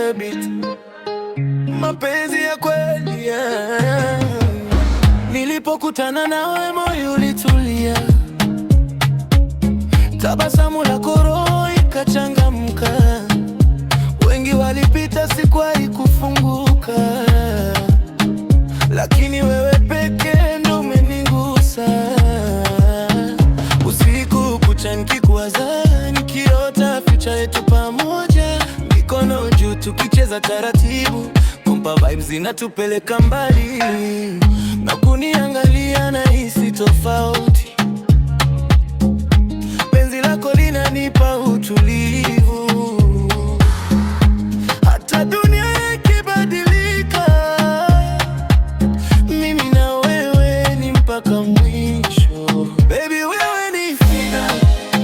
the beat. Mapenzi ya kweli, yeah. Nilipokutana nawe moyo ulitulia, tabasamu lako roho ikachangamka. Wengi walipita, sikuwahi kufunguka, lakini wewe pekee ndo umenigusa. Usiku kucha nikikuwaza, nikiota future yetu pamoja, mikono juu tukicheza taratibu, kompa vibes zinatupeleka mbali, na kuniangalia nahisi tofauti. Penzi lako linanipa utulivu, hata dunia ikibadilika, mimi na wewe ni mpaka mwisho. Baby, wewe ni final,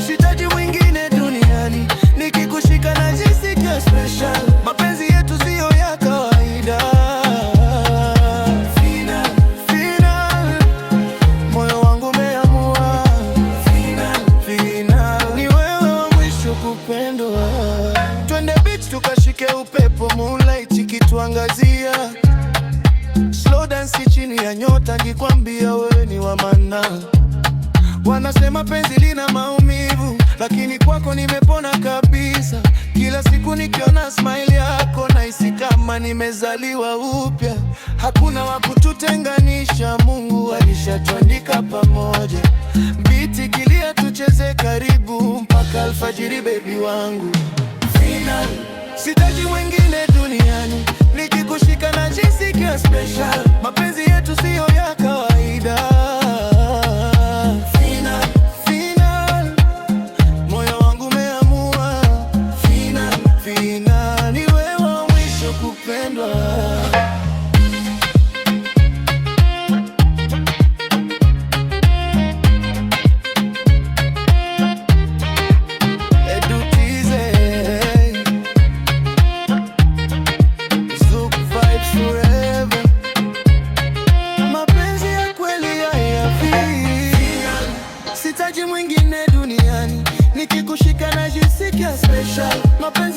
sihitaji mwingine duniani. Nikikushika najisikia special, mapenzi yetu siyo ya kawaida. Final, final, moyo wangu umeamua. Final, final, ni wewe wa mwisho kupendwa. Twende beach tukashike upepo, moonlight ikituangazia, slow dance chini ya nyota, nikwambia wewe ni wa maana. Wanasema penzi lina maumivu, lakini kwako nimepona kabisa. Kila siku nikiona smile yako, nahisi kama nimezaliwa upya. Hakuna wa kututenganisha, Mungu alishatuandika pamoja. Biti kilia, tucheze karibu mpaka alfajiri, baby wangu. Final, sihitaji mwingine duniani. Nikikushika najisikia special, mapenzi yetu siyo ya kawaida. Final, final, moyo wangu umeamua. Final, final, ni wewe wa mwisho kupendwa. Sihitaji mwingine duniani. Nikikushika najisikia special, mapenzi